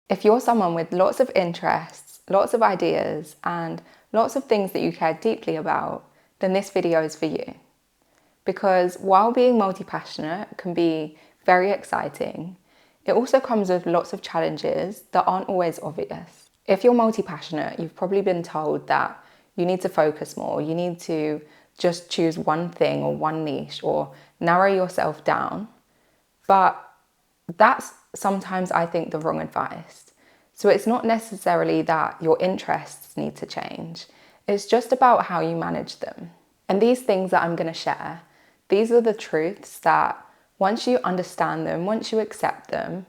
If you're someone with lots of interests, lots of ideas, and lots of things that you care deeply about, then this video is for you. Because while being multi-passionate can be very exciting, it also comes with lots of challenges that aren't always obvious. If you're multi-passionate, you've probably been told that you need to focus more, you need to just choose one thing or one niche or narrow yourself down. But that's sometimes, I think, the wrong advice. So it's not necessarily that your interests need to change. It's just about how you manage them. And these things that I'm going to share, these are the truths that once you understand them, once you accept them,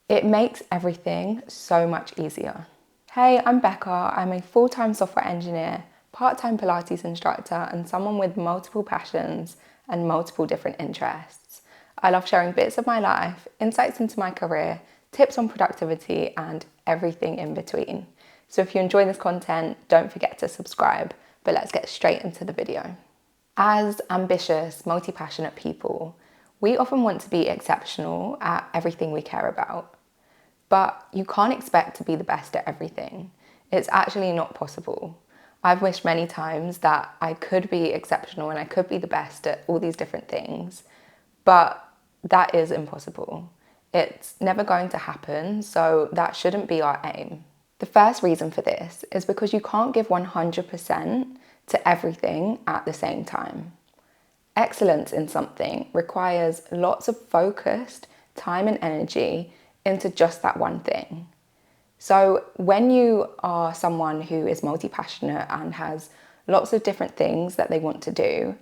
it makes everything so much easier. Hey, I'm Becca. I'm a full-time software engineer, part-time Pilates instructor, and someone with multiple passions and multiple different interests. I love sharing bits of my life, insights into my career, tips on productivity, and everything in between. So if you enjoy this content, don't forget to subscribe, but let's get straight into the video. As ambitious, multi-passionate people, we often want to be exceptional at everything we care about. But you can't expect to be the best at everything. It's actually not possible. I've wished many times that I could be exceptional and I could be the best at all these different things, but that is impossible. It's never going to happen, so that shouldn't be our aim. The first reason for this is because you can't give 100% to everything at the same time. Excellence in something requires lots of focused time and energy into just that one thing. So when you are someone who is multi-passionate and has lots of different things that they want to do,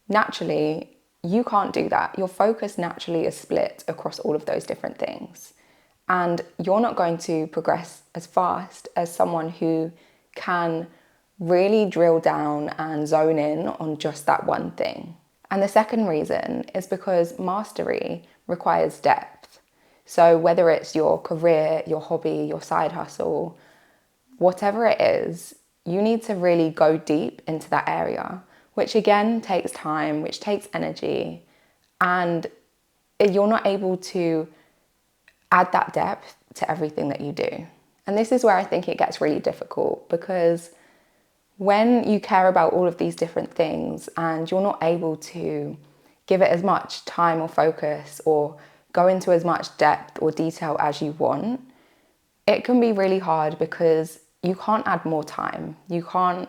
naturally, you can't do that. Your focus naturally is split across all of those different things. And you're not going to progress as fast as someone who can really drill down and zone in on just that one thing. And the second reason is because mastery requires depth. So whether it's your career, your hobby, your side hustle, whatever it is, you need to really go deep into that area, which again takes time, which takes energy, and you're not able to add that depth to everything that you do. And this is where I think it gets really difficult, because when you care about all of these different things and you're not able to give it as much time or focus or go into as much depth or detail as you want, it can be really hard because you can't add more time. You can't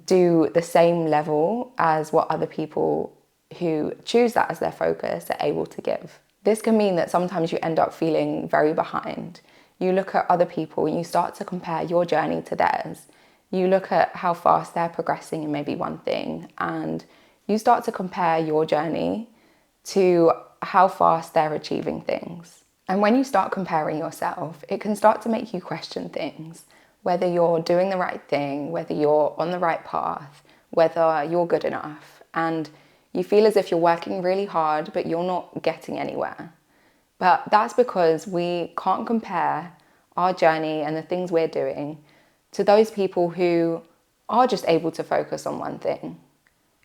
do the same level as what other people who choose that as their focus are able to give. This can mean that sometimes you end up feeling very behind. You look at other people and you start to compare your journey to theirs. You look at how fast they're progressing in maybe one thing, and you start to compare your journey to how fast they're achieving things. And when you start comparing yourself, it can start to make you question things, whether you're doing the right thing, whether you're on the right path, whether you're good enough. And you feel as if you're working really hard, but you're not getting anywhere. But that's because we can't compare our journey and the things we're doing to those people who are just able to focus on one thing.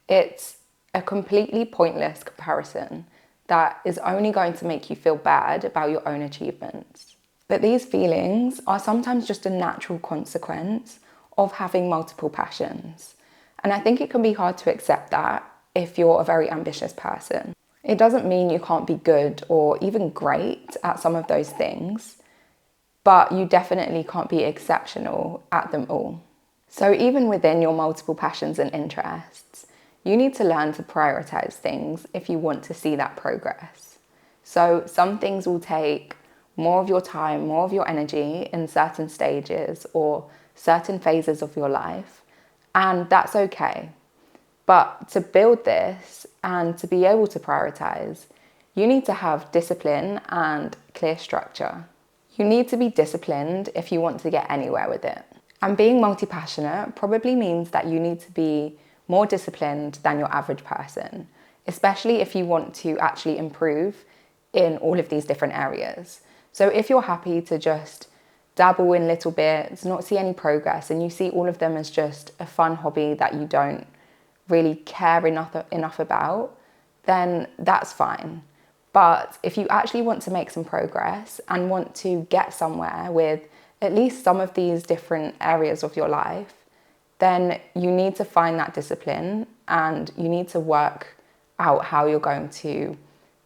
It's a completely pointless comparison that is only going to make you feel bad about your own achievements. But these feelings are sometimes just a natural consequence of having multiple passions. And I think it can be hard to accept that if you're a very ambitious person. It doesn't mean you can't be good or even great at some of those things, but you definitely can't be exceptional at them all. So even within your multiple passions and interests, you need to learn to prioritize things if you want to see that progress. So some things will take more of your time, more of your energy in certain stages or certain phases of your life, and that's okay. But to build this and to be able to prioritize, you need to have discipline and clear structure. You need to be disciplined if you want to get anywhere with it. And being multi-passionate probably means that you need to be more disciplined than your average person, especially if you want to actually improve in all of these different areas. So if you're happy to just dabble in little bits, not see any progress, and you see all of them as just a fun hobby that you don't really care enough about, then that's fine. But if you actually want to make some progress and want to get somewhere with at least some of these different areas of your life, then you need to find that discipline and you need to work out how you're going to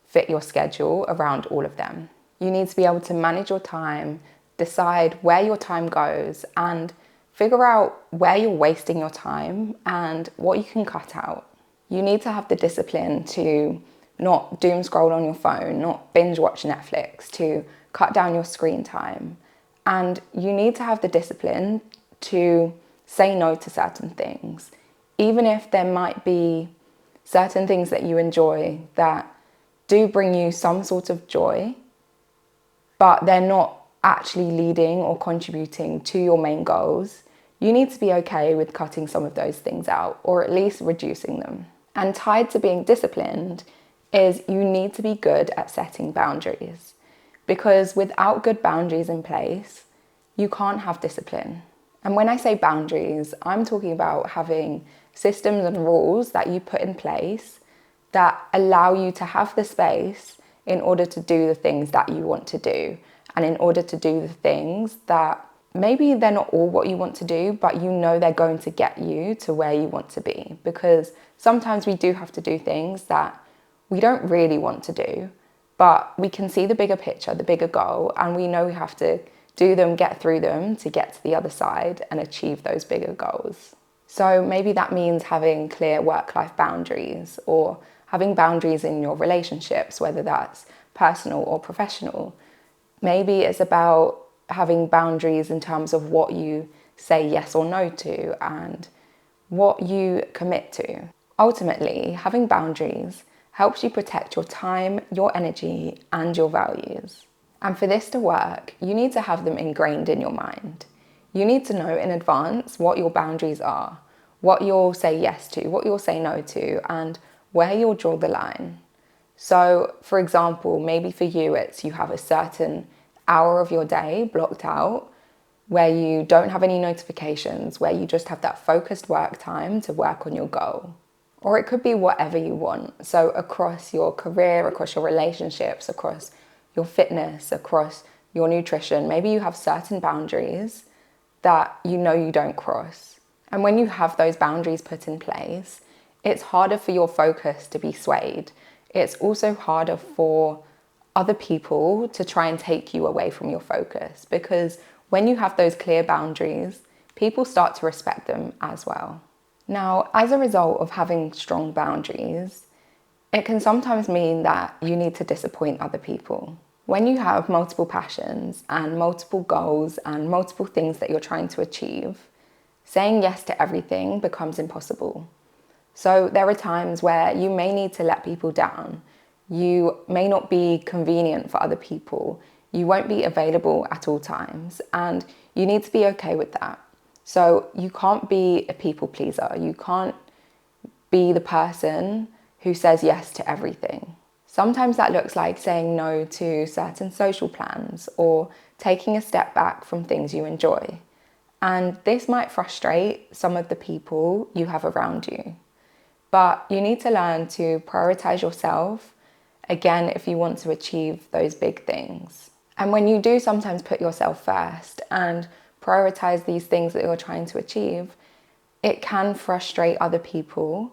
fit your schedule around all of them. You need to be able to manage your time, decide where your time goes, and figure out where you're wasting your time and what you can cut out. You need to have the discipline to not doom scroll on your phone, not binge watch Netflix, to cut down your screen time. And you need to have the discipline to say no to certain things, even if there might be certain things that you enjoy that do bring you some sort of joy, but they're not actually leading or contributing to your main goals. You need to be okay with cutting some of those things out, or at least reducing them. And tied to being disciplined is you need to be good at setting boundaries, because without good boundaries in place, you can't have discipline. And when I say boundaries, I'm talking about having systems and rules that you put in place that allow you to have the space in order to do the things that you want to do, and in order to do the things that maybe they're not all what you want to do, but you know they're going to get you to where you want to be. Because sometimes we do have to do things that we don't really want to do, but we can see the bigger picture, the bigger goal, and we know we have to do them, get through them to get to the other side and achieve those bigger goals. So maybe that means having clear work-life boundaries, or having boundaries in your relationships, whether that's personal or professional. Maybe it's about having boundaries in terms of what you say yes or no to and what you commit to. Ultimately, having boundaries helps you protect your time, your energy, and your values. And for this to work, you need to have them ingrained in your mind. You need to know in advance what your boundaries are, what you'll say yes to, what you'll say no to, and where you'll draw the line. So, for example, maybe for you, it's you have a certain hour of your day blocked out where you don't have any notifications, where you just have that focused work time to work on your goal. Or it could be whatever you want. So across your career, across your relationships, across your fitness, across your nutrition, maybe you have certain boundaries that you know you don't cross. And when you have those boundaries put in place, it's harder for your focus to be swayed. It's also harder for other people to try and take you away from your focus, because when you have those clear boundaries, people start to respect them as well. Now, as a result of having strong boundaries, it can sometimes mean that you need to disappoint other people. When you have multiple passions and multiple goals and multiple things that you're trying to achieve, saying yes to everything becomes impossible. So there are times where you may need to let people down. You may not be convenient for other people. You won't be available at all times, and you need to be okay with that. So you can't be a people pleaser. You can't be the person who says yes to everything. Sometimes that looks like saying no to certain social plans or taking a step back from things you enjoy. And this might frustrate some of the people you have around you. But you need to learn to prioritize yourself, again, if you want to achieve those big things. And when you do sometimes put yourself first and prioritize these things that you're trying to achieve, it can frustrate other people,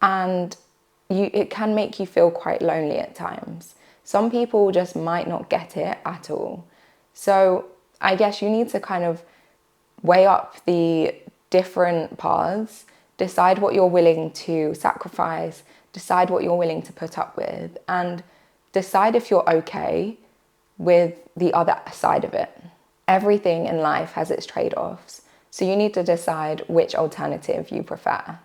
and it can make you feel quite lonely at times. Some people just might not get it at all. So I guess you need to kind of weigh up the different paths, decide what you're willing to sacrifice, decide what you're willing to put up with, and decide if you're okay with the other side of it. Everything in life has its trade-offs, so you need to decide which alternative you prefer.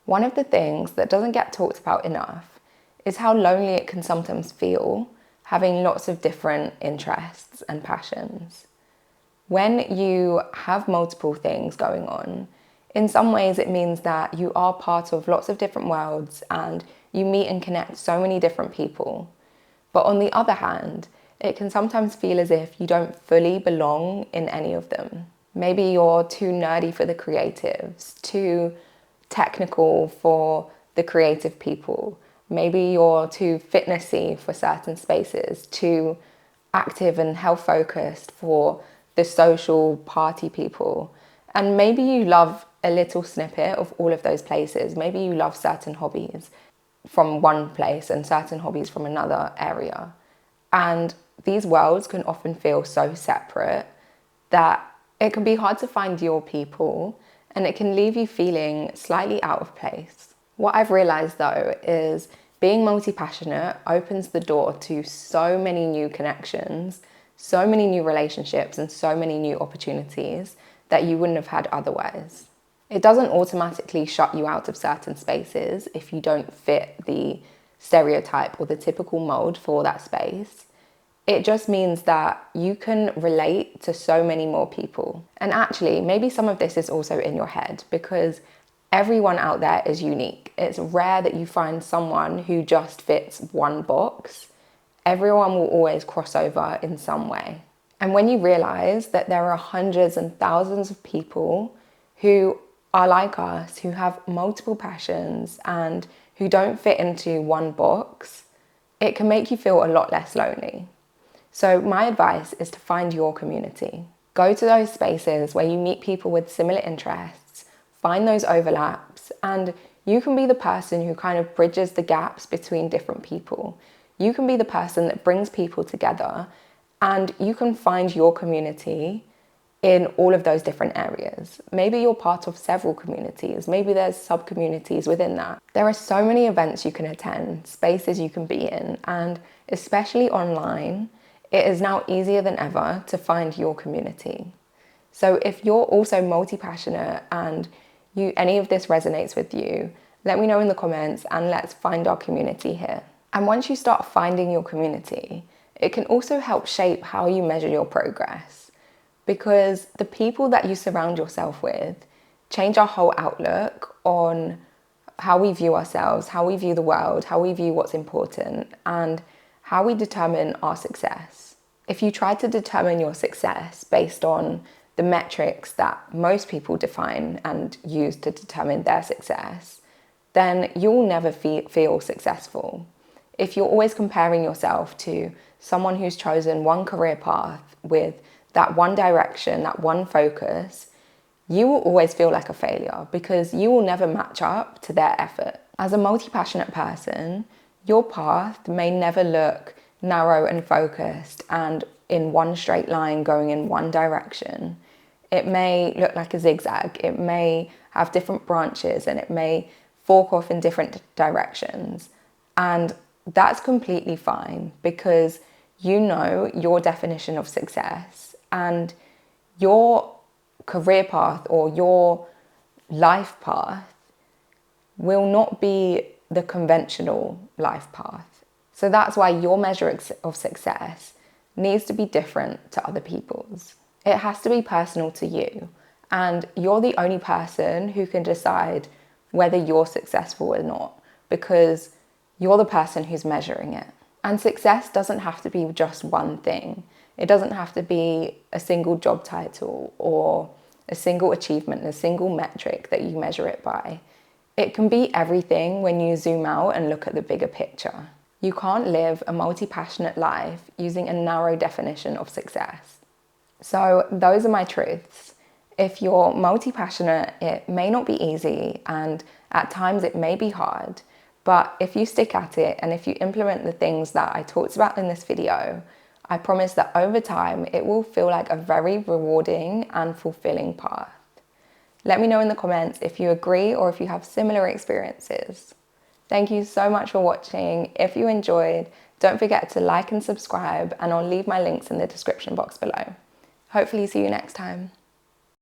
One of the things that doesn't get talked about enough is how lonely it can sometimes feel having lots of different interests and passions. When you have multiple things going on, in some ways it means that you are part of lots of different worlds and you meet and connect so many different people. But on the other hand, it can sometimes feel as if you don't fully belong in any of them. Maybe you're too nerdy for the creatives, too technical for the creative people, Maybe you're too fitnessy for certain spaces, too active and health focused for the social party people. And maybe you love a little snippet of all of those places. Maybe you love certain hobbies from one place and certain hobbies from another area. And these worlds can often feel so separate that it can be hard to find your people, and it can leave you feeling slightly out of place. What I've realized though is being multi-passionate opens the door to so many new connections, so many new relationships, and so many new opportunities that you wouldn't have had otherwise. It doesn't automatically shut you out of certain spaces if you don't fit the stereotype or the typical mold for that space. It just means that you can relate to so many more people. And actually, maybe some of this is also in your head, because everyone out there is unique. It's rare that you find someone who just fits one box. Everyone will always cross over in some way. And when you realize that there are hundreds and thousands of people who are like us, who have multiple passions and who don't fit into one box, it can make you feel a lot less lonely. So my advice is to find your community. Go to those spaces where you meet people with similar interests, find those overlaps, and you can be the person who kind of bridges the gaps between different people. You can be the person that brings people together, and you can find your community in all of those different areas. Maybe you're part of several communities. Maybe there's sub-communities within that. There are so many events you can attend, spaces you can be in, and especially online, it is now easier than ever to find your community. So if you're also multi-passionate and any of this resonates with you, let me know in the comments and let's find our community here. And once you start finding your community, it can also help shape how you measure your progress, because the people that you surround yourself with change our whole outlook on how we view ourselves, how we view the world, how we view what's important, and how we determine our success. If you try to determine your success based on the metrics that most people define and use to determine their success, then you'll never feel successful. If you're always comparing yourself to someone who's chosen one career path with that one direction, that one focus, you will always feel like a failure because you will never match up to their effort. As a multi-passionate person, your path may never look narrow and focused and in one straight line going in one direction. It may look like a zigzag. It may have different branches and it may fork off in different directions. And that's completely fine because you know your definition of success, and your career path or your life path will not be the conventional life path. So that's why your measure of success needs to be different to other people's. It has to be personal to you, and you're the only person who can decide whether you're successful or not, because you're the person who's measuring it. And success doesn't have to be just one thing. It doesn't have to be a single job title or a single achievement, a single metric that you measure it by. It can be everything when you zoom out and look at the bigger picture. You can't live a multi-passionate life using a narrow definition of success. So those are my truths. If you're multi-passionate, it may not be easy and at times it may be hard, but if you stick at it and if you implement the things that I talked about in this video, I promise that over time it will feel like a very rewarding and fulfilling path. Let me know in the comments if you agree or if you have similar experiences. Thank you so much for watching. If you enjoyed, don't forget to like and subscribe, and I'll leave my links in the description box below. Hopefully see you next time.